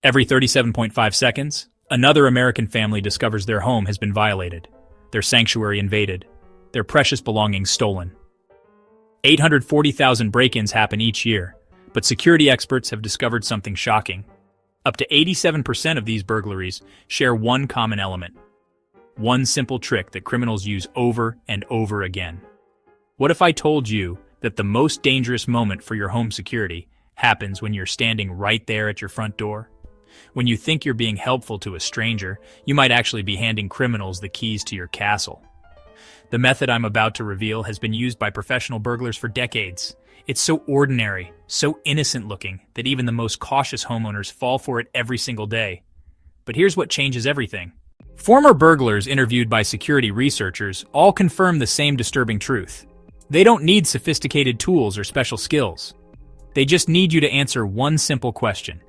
Every 37.5 seconds, another American family discovers their home has been violated, their sanctuary invaded, their precious belongings stolen. 840,000 break-ins happen each year, but security experts have discovered something shocking. Up to 87% of these burglaries share one common element. One simple trick that criminals use over and over again. What if I told you that the most dangerous moment for your home security happens when you're standing right there at your front door? When you think you're being helpful to a stranger, you might actually be handing criminals the keys to your castle. The method I'm about to reveal has been used by professional burglars for decades. It's so ordinary, so innocent-looking, that even the most cautious homeowners fall for it every single day. But here's what changes everything. Former burglars interviewed by security researchers all confirm the same disturbing truth. They don't need sophisticated tools or special skills. They just need you to answer one simple question.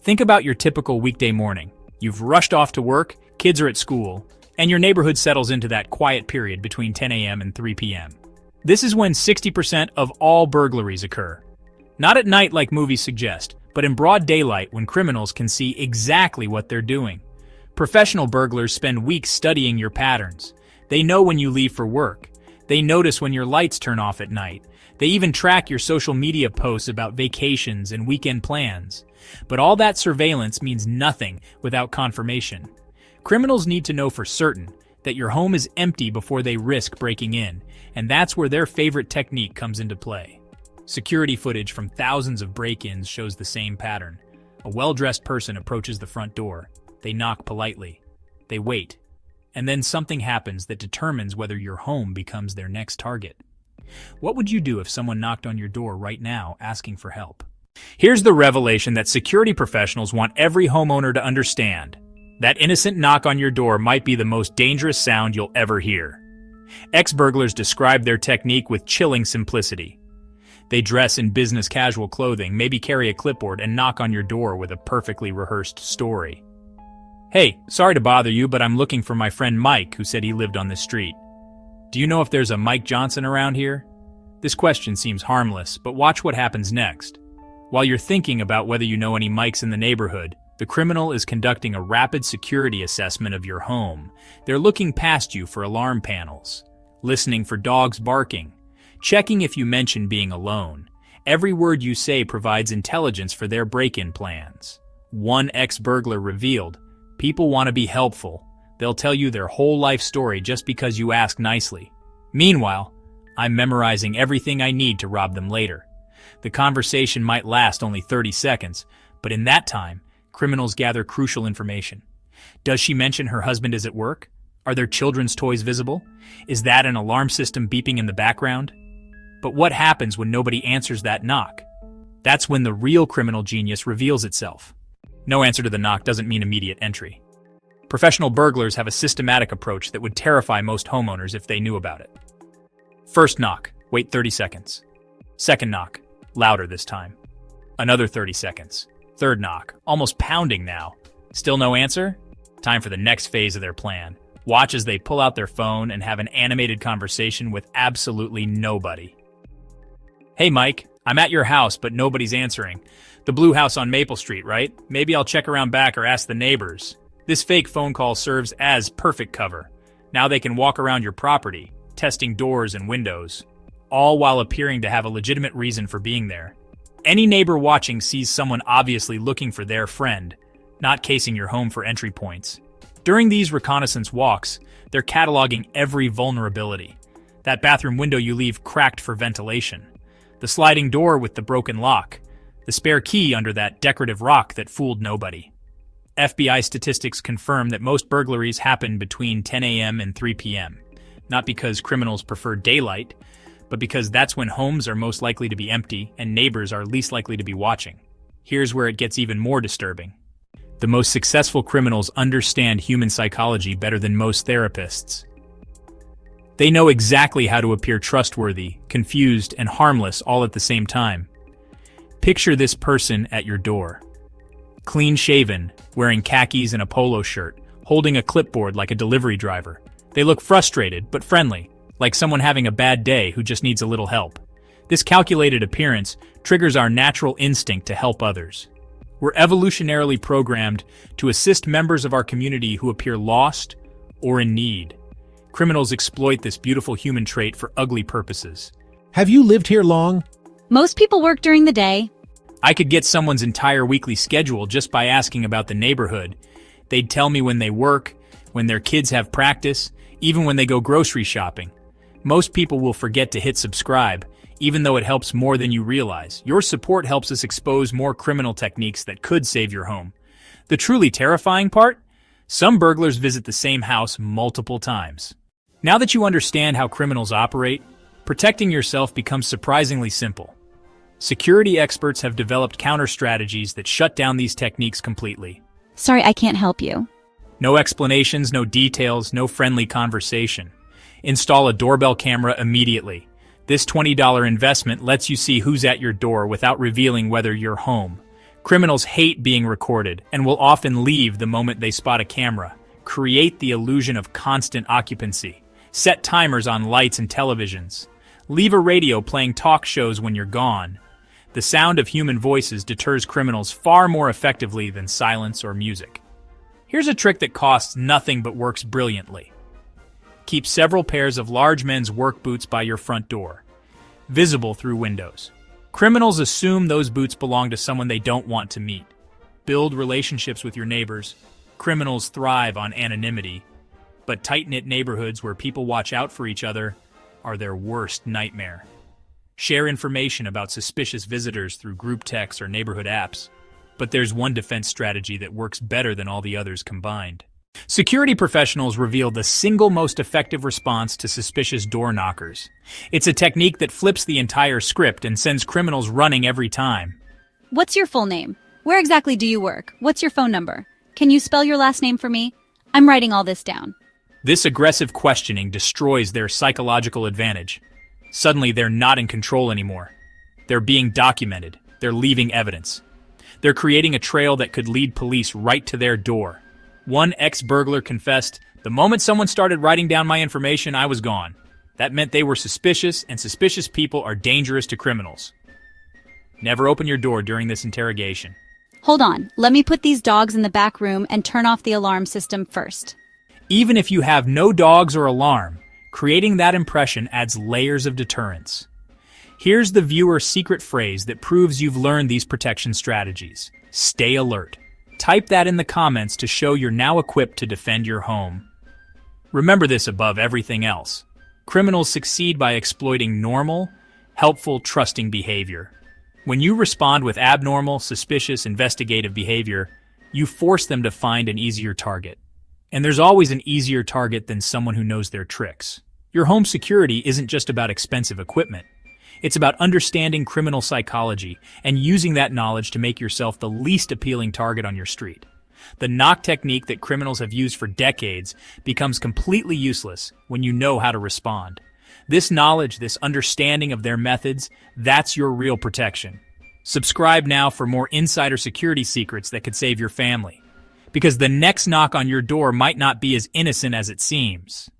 Think about your typical weekday morning. You've rushed off to work, kids are at school, and your neighborhood settles into that quiet period between 10 a.m. and 3 p.m. This is when 60% of all burglaries occur. Not at night like movies suggest, but in broad daylight when criminals can see exactly what they're doing. Professional burglars spend weeks studying your patterns. They know when you leave for work. They notice when your lights turn off at night. They even track your social media posts about vacations and weekend plans. But all that surveillance means nothing without confirmation. Criminals need to know for certain that your home is empty before they risk breaking in, and that's where their favorite technique comes into play. Security footage from thousands of break-ins shows the same pattern. A well-dressed person approaches the front door. They knock politely. They wait. And then something happens that determines whether your home becomes their next target. What would you do if someone knocked on your door right now asking for help? Here's the revelation that security professionals want every homeowner to understand. That innocent knock on your door might be the most dangerous sound you'll ever hear. Ex-burglars describe their technique with chilling simplicity. They dress in business casual clothing, maybe carry a clipboard, and knock on your door with a perfectly rehearsed story. "Hey, sorry to bother you, but I'm looking for my friend Mike, who said he lived on this street. Do you know if there's a Mike Johnson around here?" This question seems harmless, but watch what happens next. While you're thinking about whether you know any Mikes in the neighborhood, the criminal is conducting a rapid security assessment of your home. They're looking past you for alarm panels, listening for dogs barking, checking if you mention being alone. Every word you say provides intelligence for their break-in plans. One ex-burglar revealed, "People want to be helpful. They'll tell you their whole life story just because you ask nicely. Meanwhile, I'm memorizing everything I need to rob them later." The conversation might last only 30 seconds, but in that time, criminals gather crucial information. Does she mention her husband is at work? Are their children's toys visible? Is that an alarm system beeping in the background? But what happens when nobody answers that knock? That's when the real criminal genius reveals itself. No answer to the knock doesn't mean immediate entry. Professional burglars have a systematic approach that would terrify most homeowners if they knew about it. First knock, wait 30 seconds. Second knock, louder this time. Another 30 seconds. Third knock, almost pounding now. Still no answer? Time for the next phase of their plan. Watch as they pull out their phone and have an animated conversation with absolutely nobody. "Hey Mike, I'm at your house, but nobody's answering. The blue house on Maple Street, right? Maybe I'll check around back or ask the neighbors." This fake phone call serves as perfect cover. Now they can walk around your property, testing doors and windows, all while appearing to have a legitimate reason for being there. Any neighbor watching sees someone obviously looking for their friend, not casing your home for entry points. During these reconnaissance walks, they're cataloging every vulnerability. That bathroom window you leave cracked for ventilation. The sliding door with the broken lock. The spare key under that decorative rock that fooled nobody. FBI statistics confirm that most burglaries happen between 10 a.m. and 3 p.m. Not because criminals prefer daylight, but because that's when homes are most likely to be empty and neighbors are least likely to be watching. Here's where it gets even more disturbing. The most successful criminals understand human psychology better than most therapists. They know exactly how to appear trustworthy, confused, and harmless all at the same time. Picture this person at your door. Clean-shaven, wearing khakis and a polo shirt, holding a clipboard like a delivery driver. They look frustrated, but friendly, like someone having a bad day who just needs a little help. This calculated appearance triggers our natural instinct to help others. We're evolutionarily programmed to assist members of our community who appear lost or in need. Criminals exploit this beautiful human trait for ugly purposes. Have you lived here long? Most people work during the day. I could get someone's entire weekly schedule just by asking about the neighborhood. They'd tell me when they work, when their kids have practice, even when they go grocery shopping. Most people will forget to hit subscribe, even though it helps more than you realize. Your support helps us expose more criminal techniques that could save your home. The truly terrifying part? Some burglars visit the same house multiple times. Now that you understand how criminals operate, protecting yourself becomes surprisingly simple. Security experts have developed counter strategies that shut down these techniques completely. Sorry, I can't help you. No explanations, no details, no friendly conversation. Install a doorbell camera immediately. This $20 investment lets you see who's at your door without revealing whether you're home. Criminals hate being recorded and will often leave the moment they spot a camera. Create the illusion of constant occupancy. Set timers on lights and televisions. Leave a radio playing talk shows when you're gone. The sound of human voices deters criminals far more effectively than silence or music. Here's a trick that costs nothing but works brilliantly. Keep several pairs of large men's work boots by your front door, visible through windows. Criminals assume those boots belong to someone they don't want to meet. Build relationships with your neighbors. Criminals thrive on anonymity, but tight-knit neighborhoods where people watch out for each other are their worst nightmare. Share information about suspicious visitors through group texts or neighborhood apps. But there's one defense strategy that works better than all the others combined. Security professionals reveal the single most effective response to suspicious door knockers. It's a technique that flips the entire script and sends criminals running every time. What's your full name? Where exactly do you work? What's your phone number? Can you spell your last name for me? I'm writing all this down. This aggressive questioning destroys their psychological advantage. Suddenly, they're not in control anymore. They're being documented. They're leaving evidence. They're creating a trail that could lead police right to their door. One ex-burglar confessed, "The moment someone started writing down my information, I was gone." That meant they were suspicious, and suspicious people are dangerous to criminals. Never open your door during this interrogation. Hold on, let me put these dogs in the back room and turn off the alarm system first. Even if you have no dogs or alarm, creating that impression adds layers of deterrence. Here's the viewer's secret phrase that proves you've learned these protection strategies. Stay alert. Type that in the comments to show you're now equipped to defend your home. Remember this above everything else. Criminals succeed by exploiting normal, helpful, trusting behavior. When you respond with abnormal, suspicious, investigative behavior, you force them to find an easier target. And there's always an easier target than someone who knows their tricks. Your home security isn't just about expensive equipment. It's about understanding criminal psychology and using that knowledge to make yourself the least appealing target on your street. The knock technique that criminals have used for decades becomes completely useless when you know how to respond. This knowledge, this understanding of their methods, that's your real protection. Subscribe now for more insider security secrets that could save your family. Because the next knock on your door might not be as innocent as it seems.